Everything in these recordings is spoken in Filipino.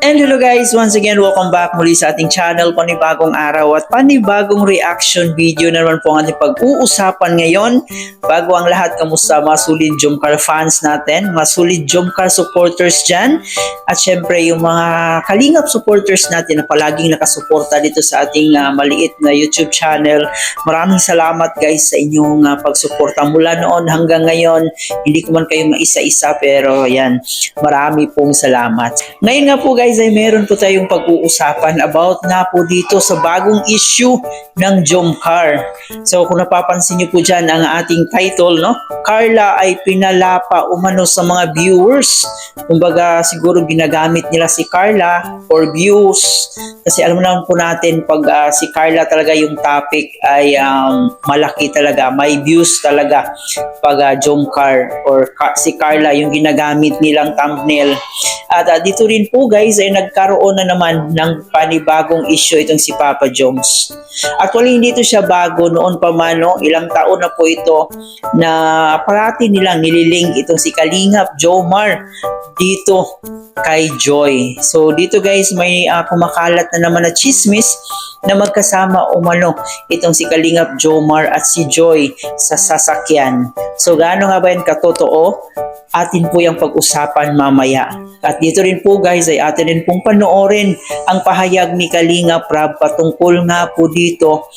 And hello guys, once again, welcome back muli sa ating channel, panibagong araw at panibagong reaction video na naman po ang ating pag-uusapan ngayon. Bago ang lahat, kamusta mga solid Jomcar fans natin, mga solid Jomcar supporters dyan, at syempre yung mga Kalingap supporters natin na palaging nakasuporta dito sa ating maliit na YouTube channel. Maraming salamat guys sa inyong pagsuporta mula noon hanggang ngayon. Hindi ko man kayo maisa-isa pero yan, marami pong salamat. Ngayon nga po guys ay meron po tayong pag-uusapan about na po dito sa bagong issue ng Jomcar. So kung napapansin niyo po dyan ang ating title, no? Carla ay pinalapa umano sa mga viewers. Kumbaga siguro ginagamit nila si Carla for views. Kasi alam naman po natin pag si Carla talaga yung topic ay malaki talaga. May views talaga pag Jomcar or si Carla yung ginagamit nilang thumbnail. At dito rin po guys ay nagkaroon na naman ng panibagong issue itong si Papa Joms. Actually hindi ito siya bago, noon pa man, no? Ilang taon na po ito na parati nilang nililink itong si Kalingap Jomar dito kay Joy. So dito guys may kumakalat na naman na chismis na magkasama umano itong si Kalingap Jomar at si Joy sa sasakyan. So gaano nga ba yan katotoo? Atin po yung pag-usapan mamaya. At dito rin po guys ay atin rin pong panoorin ang pahayag ni Kalingap Rab patungkol nga po dito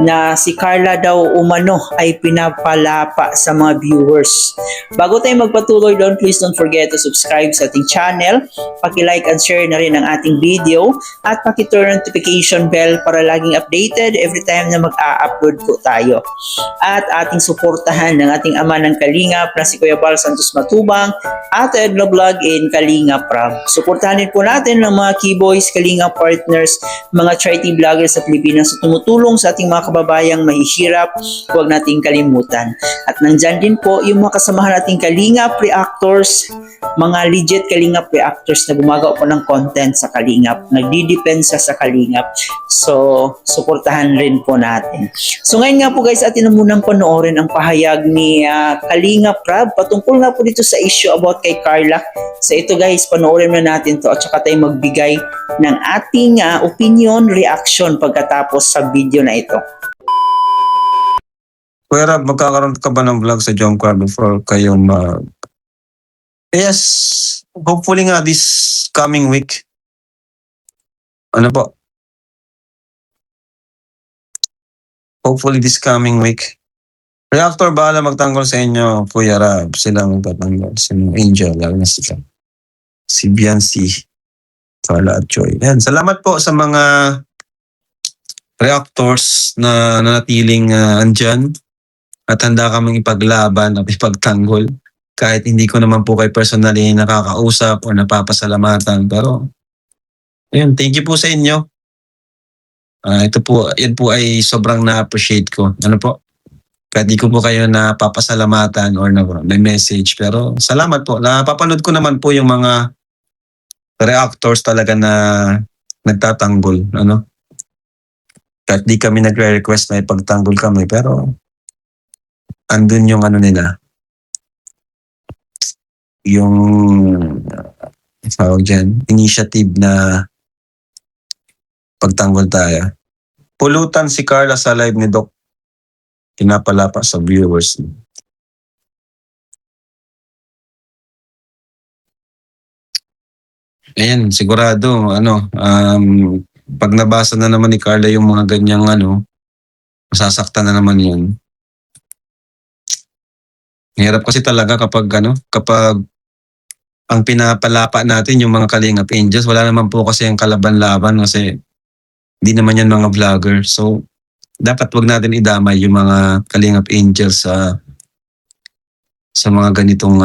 na si Carla daw umano ay pinapalapa sa mga viewers. Bago tayo magpatuloy doon, please don't forget to subscribe sa ating channel, paki-like and share na rin ang ating video at paki-turn notification bell para laging updated every time na mag-a-upload po tayo. At ating suportahan ng ating ama ng Kalingap na si Kuya Bal Santos Matubang at Edna Vlog in Kalingap Rab. Suportahan din po natin ng mga Keyboys, Kalingap partners, mga charity vloggers sa Pilipinas na tumutulong sa ating mga kababayang mahihirap. Huwag nating kalimutan. At nandyan din po yung mga kasamahan nating Kalingap reactors, mga legit Kalingap reactors na gumagawa po ng content sa Kalingap, nagdidepensa sa Kalingap. So, suportahan rin po natin. So ngayon nga po guys, atin na munang panoorin ang pahayag ni Kalingap Rab patungkol nga po dito sa issue about kay Carla. So ito guys, panoorin na natin to at saka tayo magbigay ng ating opinion, reaction pagkatapos sa video na ito. Kuya Rab, magkakaroon ka ba ng vlog sa Jomcar before kayo Yes, hopefully nga this coming week. Ano po? Hopefully this coming week. Reactor, bahala magtanggol sa inyo, Kuya Rab. Sila magtatanggol. Si Angel, lalo na sila. Si Biancy, Carla at Joy. Yan, salamat po sa mga reactors na nanatiling andyan at handa kaming ipaglaban at ipagtanggol. Kahit hindi ko naman po kayo personally nakakausap o napapasalamatan. Pero, ayun, thank you po sa inyo. Ito po, yan po ay sobrang na-appreciate ko. Ano po? Kahit di ko po kayo napapasalamatan or may message. Pero salamat po. Napapanood ko naman po yung mga reactors talaga na nagtatanggol. Ano? Kahit di kami nagre-request na ipagtanggol kami. Pero andun yung ano nila. Yung tawag dyan, initiative na pagtanggol tayo. Pulutan si Carla sa live ni Doc. Pinapalapa sa viewers. Ayan, sigurado, pag nabasa na naman ni Carla yung mga ganyang masasaktan na naman yun. Hirap kasi talaga kapag ang pinapalapa natin yung mga Kalingap Angels, wala naman po kasi yung kalaban-laban kasi hindi naman yan mga vlogger. So, dapat wag natin idamay yung mga Kalingap Angels sa mga ganitong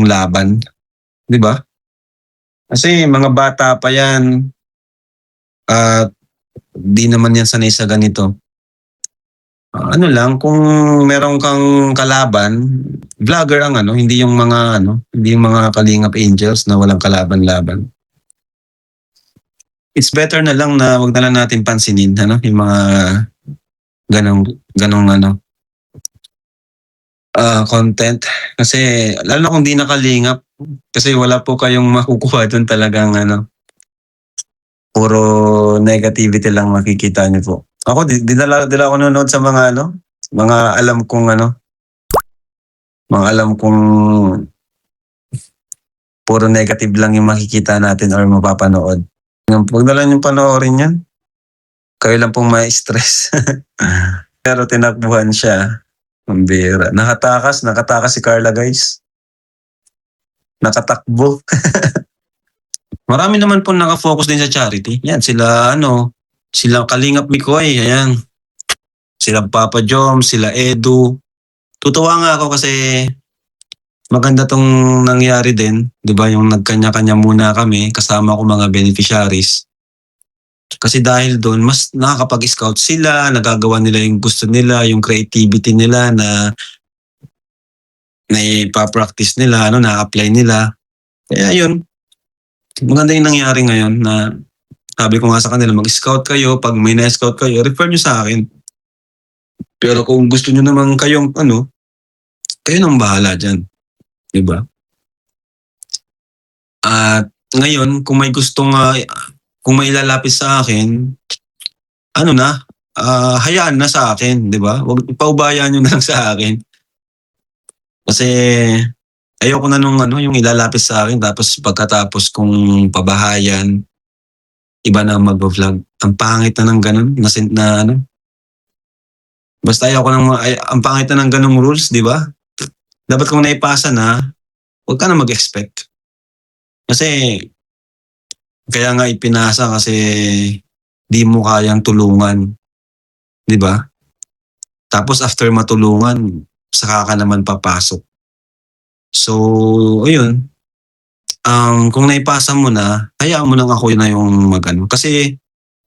laban. Di ba? Kasi mga bata pa yan at di naman yan sanay sa ganito. Kung meron kang kalaban, vlogger ang hindi yung mga Kalingap Angels na walang kalaban-laban. It's better na lang na wag na lang natin pansinin yung mga ganong content kasi lalo na kung di na Kalingap Kasi wala po kayong makukuha doon talagang puro negativity lang makikita niyo po. Ako, di ako nanonood sa mga mga alam kong mga alam kong puro negative lang yung makikita natin or mapapanood. Huwag na lang yung panoorin yan. Kayo lang pong may stress. Pero tinakbuhan siya. Ang bira. Nakatakas si Carla, guys. Nakatakbo. Marami naman po nakafocus din sa charity. Yan, sila Kalingap Mikoy, ayan. Sila Papa Jom, sila Edu. Tutuwa nga ako kasi maganda tong nangyari din. Di ba, yung nagkanya-kanya muna kami, kasama ko mga beneficiaries. Kasi dahil doon, mas nakakapag-scout sila, nagagawa nila yung gusto nila, yung creativity nila na ipa-practice nila, na-apply nila. Kaya yun, maganda yung nangyari ngayon na sabi ko nga sa kanila, mag-scout kayo, pag may na-scout kayo, refer nyo sa akin. Pero kung gusto nyo naman kayong kayo nang bahala dyan. Diba? At ngayon, kung may gustong kung may ilalapit sa akin, hayaan na sa akin, di ba? Huwag paubayan nyo na lang sa akin. Kasi ayoko na yung ilalapit sa akin tapos pagkatapos kung pabahayan, iba na mag-vlog. Ang pangit na ng ganun, basta ang pangit na ng ganung rules, di ba? Dapat kung naipasa na, huwag ka na mag-expect. Kasi kaya nga ipinasa kasi di mo kayang tulungan. Di ba? Tapos after matulungan, saka ka naman papasok. So, ayun. Kung naipasa mo na, hayaan mo nang ako na yung Kasi,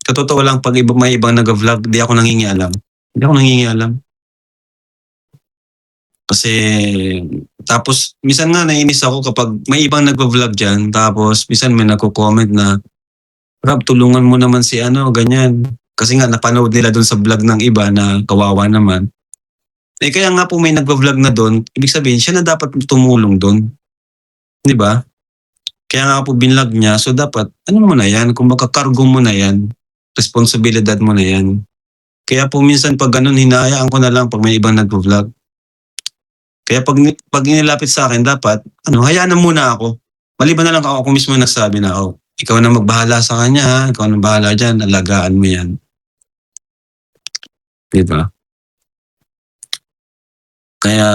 katotoo lang, pag may ibang nag-vlog, di ako nangingialam. Kasi, tapos, minsan nga nainis ako kapag may ibang nag-vlog dyan, tapos, minsan may nagko-comment na, Rab, tulungan mo naman si ganyan. Kasi nga, napanood nila doon sa vlog ng iba na kawawa naman. Kaya nga po may nag-vlog na doon, ibig sabihin, siya na dapat tumulong doon. Di ba? Kaya nga po binlog niya, so dapat, mo na yan, kung makakargo mo na yan, responsibilidad mo na yan. Kaya po minsan pag ganun, hinahayaan ko na lang pag may ibang nag-vlog. Kaya pag nilapit sa akin, dapat, hayaan na muna ako. Maliban na lang ako mismo nagsabi na, ikaw na magbahala sa kanya, ha? Ikaw na bahala dyan, alagaan mo yan. Diba? Kaya,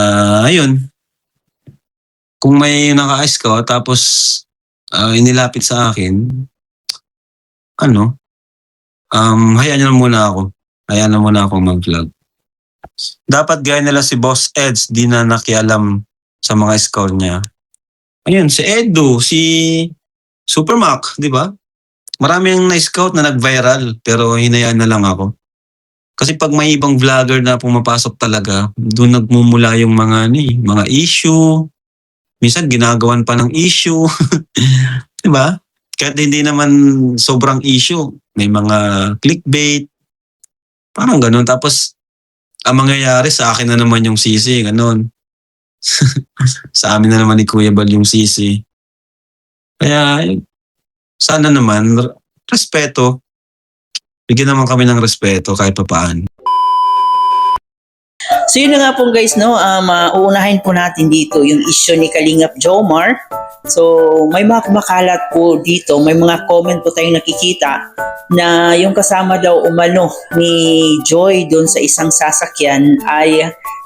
ayun. Kung may naka-scout, tapos inilapit sa akin, hayaan na muna ako. Hayaan na muna ako mag-vlog. Dapat gaya nila si Boss Eds, di na nakialam sa mga score niya. Ayun, si Edu, si Supermac, di ba? Marami ang na-scout na nag-viral, pero hinayaan na lang ako. Kasi pag may ibang vlogger na pumapasok talaga, doon nagmumula yung mga issue. Minsan ginagawan pa ng issue. Di ba? Kahit hindi naman sobrang issue, may mga clickbait. Parang ganun. Tapos, ang mangyayari sa akin na naman yung sisi, ganun. Sa amin na naman ni Kuya Bal yung sisi. Kaya, sana naman, respeto. Bigyan naman kami ng respeto kahit papaan. So yun na nga po guys, uunahin po natin dito yung issue ni Kalingap Jomar. So may mga kumakalat po dito, may mga comment po tayong nakikita na yung kasama daw umano ni Joy doon sa isang sasakyan ay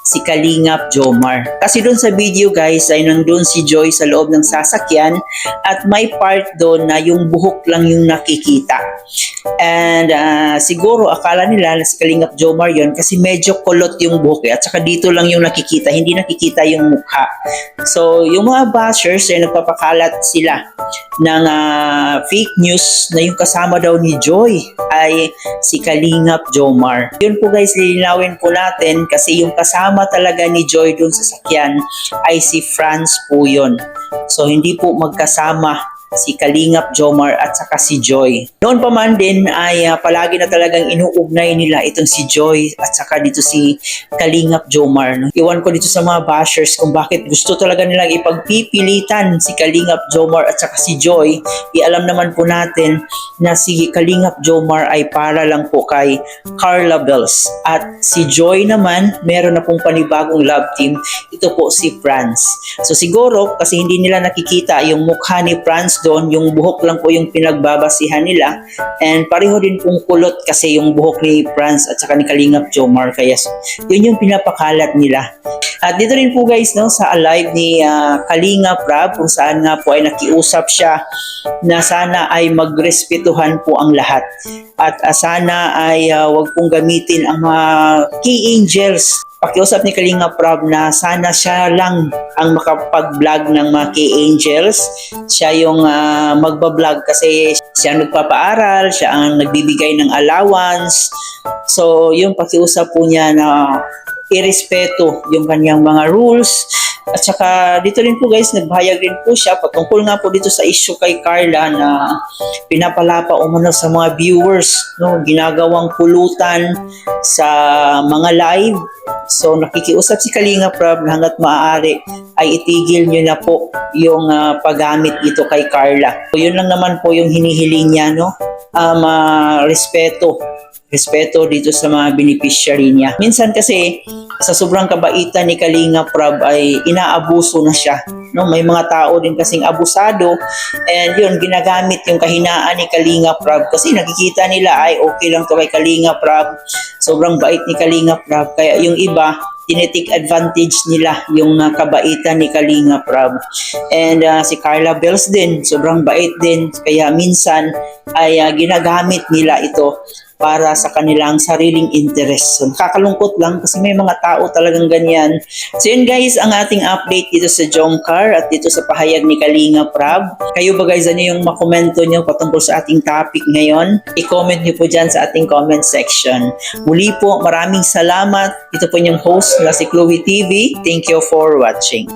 si Kalingap Jomar. Kasi doon sa video guys ay nandun si Joy sa loob ng sasakyan at may part doon na yung buhok lang yung nakikita. And siguro akala nila na si Kalingap Jomar yun kasi medyo kulot yung buhok at saka dito lang yung nakikita, hindi nakikita yung mukha. So yung mga bashers ay nagpapakalat sila ng fake news na yung kasama daw ni Joy ay si Kalingap Jomar. Yun po guys, lilinawin po natin kasi yung kasama talaga ni Joy dun sa sakyan ay si Franz po yun. So hindi po magkasama si Kalingap Jomar at saka si Joy. Noon pa man din ay palagi na talagang inuugnay nila itong si Joy at saka dito si Kalingap Jomar. No? Iwan ko dito sa mga bashers kung bakit gusto talaga nilang ipagpipilitan si Kalingap Jomar at saka si Joy. Ialam naman po natin na si Kalingap Jomar ay para lang po kay Carla Bells. At si Joy naman, meron na pong panibagong love team. Ito po si Franz. So siguro, kasi hindi nila nakikita yung mukha ni Franz doon, yung buhok lang po yung pinagbabasihan nila. And pareho din pong kulot kasi yung buhok ni Franz at saka ni Kalingap Jomar. Kaya yun yung pinapakalat nila. At dito rin po guys, no, sa alive ni Kalingap Rab, kung saan nga po ay nakiusap siya na sana ay magrespetuhan po ang lahat. At sana ay wag pong gamitin ang mga key angels. Pakiusap ni Kalingap Rab na sana siya lang ang makapag-vlog ng mga key angels. Siya yung magbablog kasi siya ang nagpapaaral, siya ang nagbibigay ng allowance. So yung pakiusap po niya na irespeto yung kanyang mga rules. At saka dito rin po guys, nagbahayag rin po siya patungkol nga po dito sa issue kay Carla na pinapalapa umano sa mga viewers, no, ginagawang pulutan sa mga live. So nakikiusap si Kalingap Rab na hanggat maaari ay itigil nyo na po yung paggamit dito kay Carla. So yun lang naman po yung hinihiling niya, no, respeto dito sa mga beneficiary niya. Minsan kasi sa sobrang kabaitan ni Kalingap Rab ay inaabuso na siya. No, may mga tao din kasing abusado and yun ginagamit yung kahinaan ni Kalingap Rab kasi nakikita nila ay okay lang to kay Kalingap Rab. Sobrang bait ni Kalingap Rab kaya yung iba tinitake advantage nila yung kabaitan ni Kalingap Rab. And si Carla Bells din, sobrang bait din kaya minsan ay ginagamit nila ito para sa kanilang sariling interest. So, nakakalungkot lang kasi may mga tao talagang ganyan. So yun guys, ang ating update dito sa Jomcar at dito sa pahayag ni Kalingap Rab. Kayo ba guys, ano yung makomento nyo patungkol sa ating topic ngayon? I-comment nyo po dyan sa ating comment section. Muli po, maraming salamat. Ito po yung host na si Chloe TV. Thank you for watching.